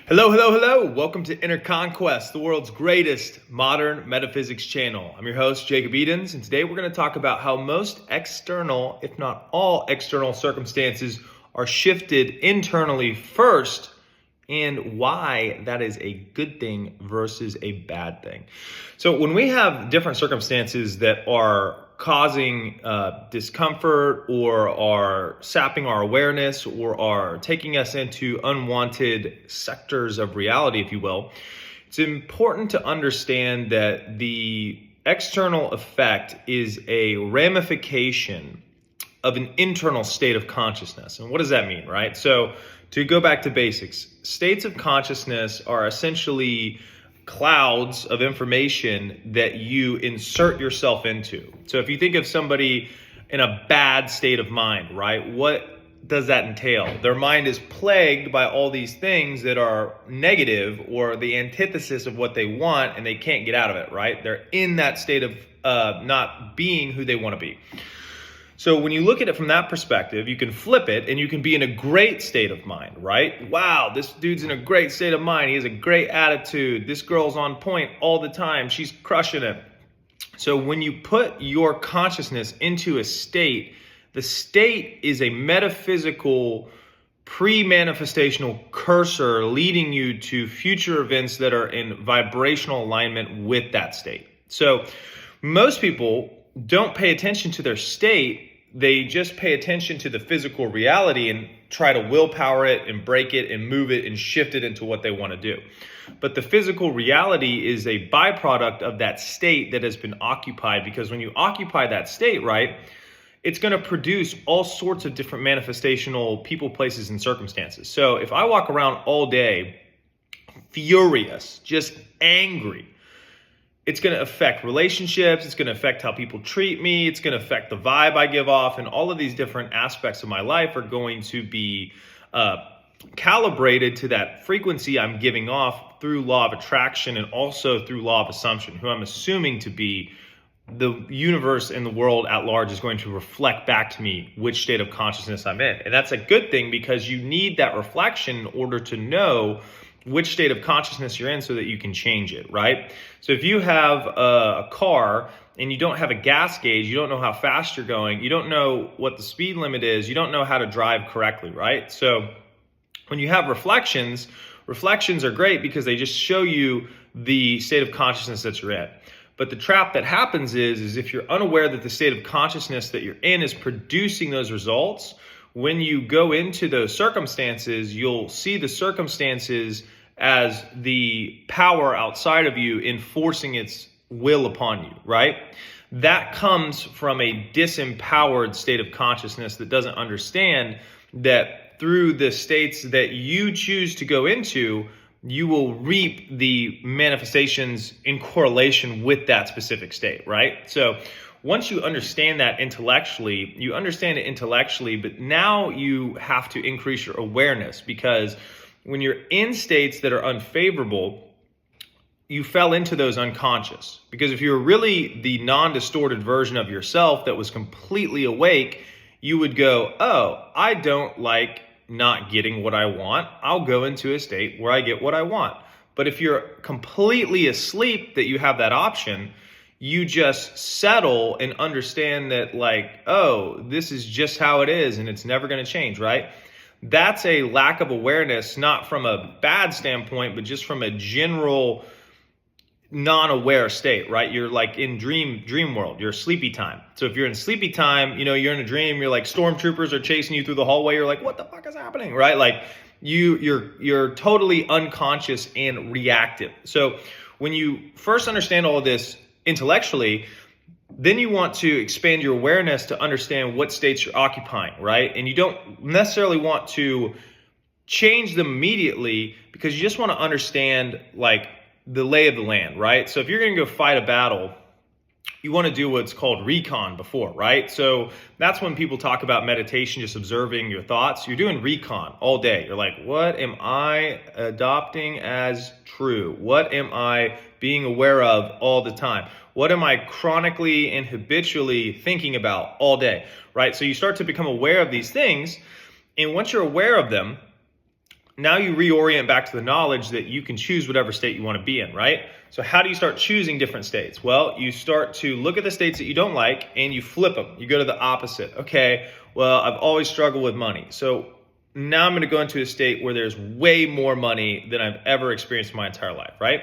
Hello, hello, hello. Welcome to Inner Conquest, the world's greatest modern metaphysics channel. I'm your host, Jacob Edens, and today we're going to talk about how most external, if not all external circumstances are shifted internally first and why that is a good thing versus a bad thing. So when we have different circumstances that are causing discomfort or are sapping our awareness or are taking us into unwanted sectors of reality, if you will, it's important to understand that the external effect is a ramification of an internal state of consciousness. And what does that mean, right? So to go back to basics, states of consciousness are essentially clouds of information that you insert yourself into. So if you think of somebody in a bad state of mind, right? What does that entail? Their mind is plagued by all these things that are negative or the antithesis of what they want, and they can't get out of it, right? They're in that state of not being who they want to be. So when you look at it from that perspective, you can flip it and you can be in a great state of mind, right? Wow, this dude's in a great state of mind. He has a great attitude. This girl's on point all the time. She's crushing it. So when you put your consciousness into a state, the state is a metaphysical pre-manifestational cursor leading you to future events that are in vibrational alignment with that state. So most people don't pay attention to their state. They just pay attention to the physical reality and try to willpower it and break it and move it and shift it into what they want to do. But the physical reality is a byproduct of that state that has been occupied, because when you occupy that state, right, it's going to produce all sorts of different manifestational people, places, and circumstances. So if I walk around all day furious, just angry, it's going to affect relationships. It's going to affect how people treat me. It's going to affect the vibe I give off. And all of these different aspects of my life are going to be calibrated to that frequency I'm giving off through law of attraction and also through law of assumption, who I'm assuming to be the universe and the world at large is going to reflect back to me which state of consciousness I'm in. And that's a good thing, because you need that reflection in order to know which state of consciousness you're in so that you can change it, right? So if you have a car and you don't have a gas gauge, you don't know how fast you're going, you don't know what the speed limit is, you don't know how to drive correctly, right? So when you have reflections are great because they just show you the state of consciousness that you're in. But the trap that happens is if you're unaware that the state of consciousness that you're in is producing those results, when you go into those circumstances, you'll see the circumstances as the power outside of you enforcing its will upon you, right? That comes from a disempowered state of consciousness that doesn't understand that through the states that you choose to go into, you will reap the manifestations in correlation with that specific state, right? So once you understand that intellectually, you understand it intellectually, but now you have to increase your awareness, because when you're in states that are unfavorable, you fell into those unconscious. Because if you're really the non-distorted version of yourself that was completely awake, you would go, oh, I don't like not getting what I want. I'll go into a state where I get what I want. But if you're completely asleep that you have that option, you just settle and understand that, like, oh, this is just how it is and it's never going to change, right? That's a lack of awareness, not from a bad standpoint, but just from a general non-aware state, right? You're like in dream world, you're sleepy time. So if you're in sleepy time, you're in a dream, you're like stormtroopers are chasing you through the hallway, you're like, what the fuck is happening, right? Like you're totally unconscious and reactive. So when you first understand all of this intellectually, then you want to expand your awareness to understand what states you're occupying, right? And you don't necessarily want to change them immediately, because you just want to understand like the lay of the land, right? So if you're going to go fight a battle, you want to do what's called recon before, right? So that's when people talk about meditation, just observing your thoughts. You're doing recon all day. You're like, what am I adopting as true? What am I being aware of all the time? What am I chronically and habitually thinking about all day, right? So you start to become aware of these things. And once you're aware of them, now you reorient back to the knowledge that you can choose whatever state you want to be in, right? So how do you start choosing different states? Well, you start to look at the states that you don't like and you flip them. You go to the opposite. Okay, well, I've always struggled with money. So now I'm going to go into a state where there's way more money than I've ever experienced in my entire life, right?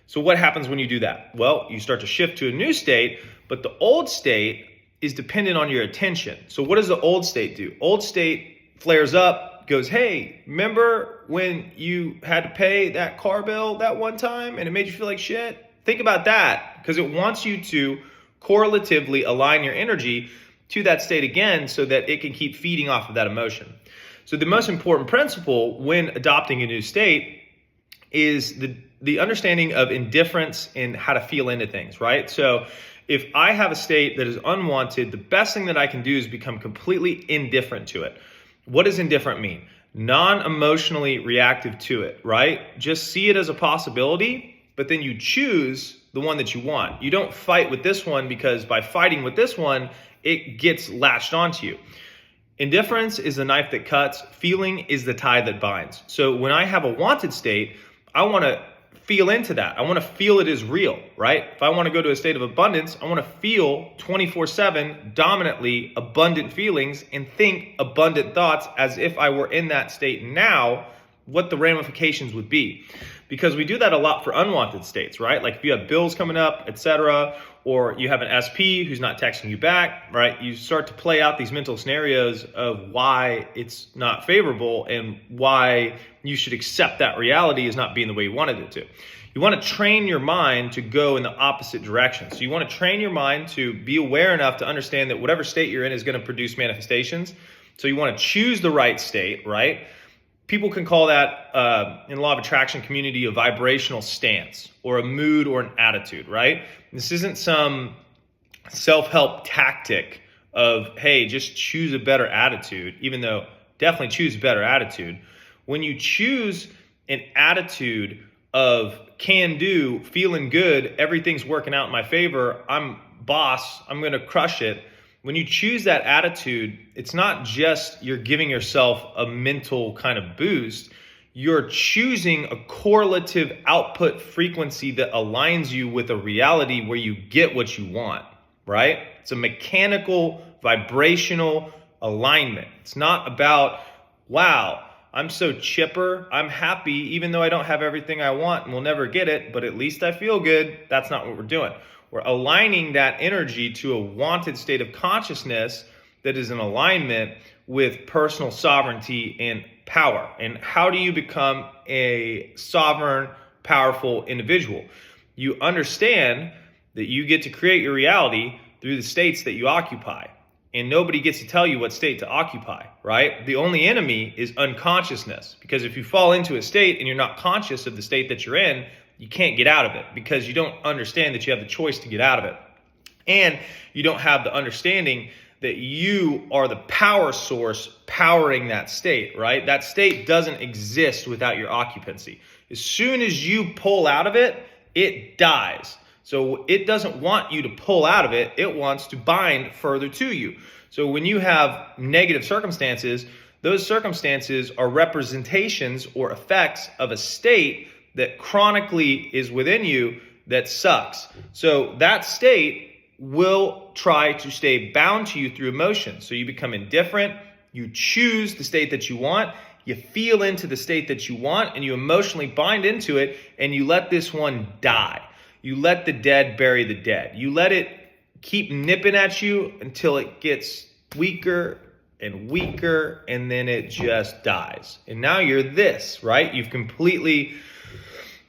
So what happens when you do that? Well, you start to shift to a new state, but the old state is dependent on your attention. So what does the old state do? Old state flares up, goes, hey, remember when you had to pay that car bill that one time and it made you feel like shit? Think about that, because it wants you to correlatively align your energy to that state again so that it can keep feeding off of that emotion. So the most important principle when adopting a new state is the understanding of indifference and how to feel into things, right? So if I have a state that is unwanted, the best thing that I can do is become completely indifferent to it. What does indifferent mean? Non-emotionally reactive to it, right? Just see it as a possibility, but then you choose the one that you want. You don't fight with this one, because by fighting with this one, it gets latched onto you. Indifference is the knife that cuts. Feeling is the tie that binds. So when I have a wanted state, I want to feel into that. I want to feel it is real, right? If I want to go to a state of abundance, I want to feel 24/7 dominantly abundant feelings and think abundant thoughts as if I were in that state now, what the ramifications would be. Because we do that a lot for unwanted states, right? Like if you have bills coming up, etc., or you have an SP who's not texting you back, right? You start to play out these mental scenarios of why it's not favorable and why you should accept that reality as not being the way you wanted it to. You want to train your mind to go in the opposite direction. So you want to train your mind to be aware enough to understand that whatever state you're in is going to produce manifestations. So you want to choose the right state, right? People can call that, in law of attraction community, a vibrational stance or a mood or an attitude, right? This isn't some self-help tactic of, hey, just choose a better attitude, even though definitely choose a better attitude. When you choose an attitude of can do, feeling good, everything's working out in my favor, I'm boss, I'm going to crush it. When you choose that attitude, it's not just you're giving yourself a mental kind of boost. You're choosing a correlative output frequency that aligns you with a reality where you get what you want, right? It's a mechanical, vibrational alignment. It's not about, wow, I'm so chipper, I'm happy, even though I don't have everything I want and will never get it, but at least I feel good. That's not what we're doing. We're aligning that energy to a wanted state of consciousness that is in alignment with personal sovereignty and power. And how do you become a sovereign, powerful individual? You understand that you get to create your reality through the states that you occupy. And nobody gets to tell you what state to occupy, right? The only enemy is unconsciousness. Because if you fall into a state and you're not conscious of the state that you're in, you can't get out of it because you don't understand that you have the choice to get out of it. And you don't have the understanding that you are the power source powering that state, right? That state doesn't exist without your occupancy. As soon as you pull out of it, it dies. So it doesn't want you to pull out of it. It wants to bind further to you. So when you have negative circumstances, those circumstances are representations or effects of a state that chronically is within you that sucks. So that state will try to stay bound to you through emotion. So you become indifferent, you choose the state that you want, you feel into the state that you want, and you emotionally bind into it, and you let this one die. You let the dead bury the dead. You let it keep nipping at you until it gets weaker and weaker, and then it just dies. And now you're this, right? You've completely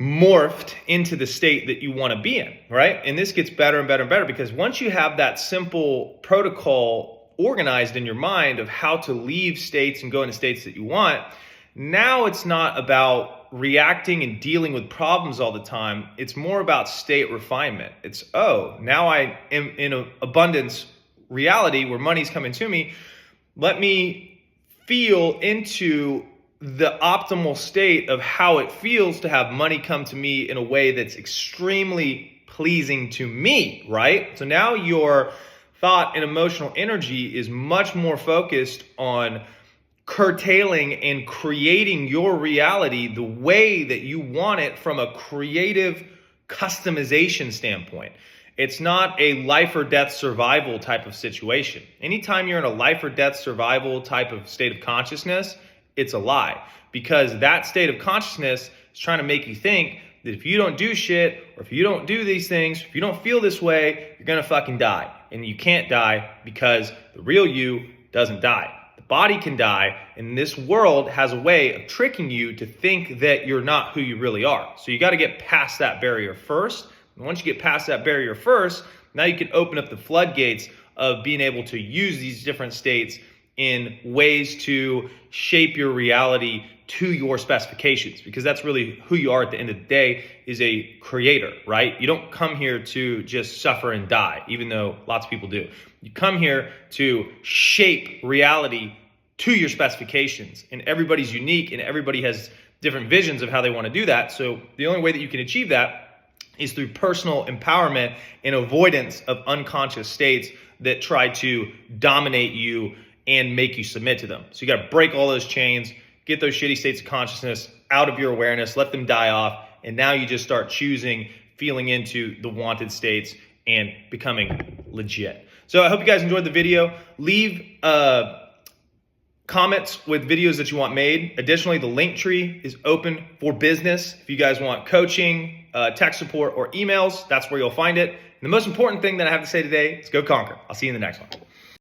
morphed into the state that you want to be in, right? And this gets better and better and better because once you have that simple protocol organized in your mind of how to leave states and go into states that you want, now it's not about reacting and dealing with problems all the time. It's more about state refinement. It's, oh, now I am in an abundance reality where money's coming to me. Let me feel into the optimal state of how it feels to have money come to me in a way that's extremely pleasing to me, right? So now your thought and emotional energy is much more focused on curtailing and creating your reality the way that you want it from a creative customization standpoint. It's not a life or death survival type of situation. Anytime you're in a life or death survival type of state of consciousness, it's a lie, because that state of consciousness is trying to make you think that if you don't do shit, or if you don't do these things, if you don't feel this way, you're gonna fucking die. And you can't die, because the real you doesn't die. The body can die, and this world has a way of tricking you to think that you're not who you really are. So you gotta get past that barrier first. And once you get past that barrier first, now you can open up the floodgates of being able to use these different states in ways to shape your reality to your specifications, because that's really who you are at the end of the day, is a creator, right? You don't come here to just suffer and die, even though lots of people do. You come here to shape reality to your specifications, and everybody's unique and everybody has different visions of how they want to do that. So the only way that you can achieve that is through personal empowerment and avoidance of unconscious states that try to dominate you and make you submit to them. So you got to break all those chains, get those shitty states of consciousness out of your awareness, let them die off, and now you just start choosing, feeling into the wanted states and becoming legit. So I hope you guys enjoyed the video. Leave comments with videos that you want made. Additionally, the link tree is open for business. If you guys want coaching, tech support, or emails, that's where you'll find it. And the most important thing that I have to say today is go conquer. I'll see you in the next one.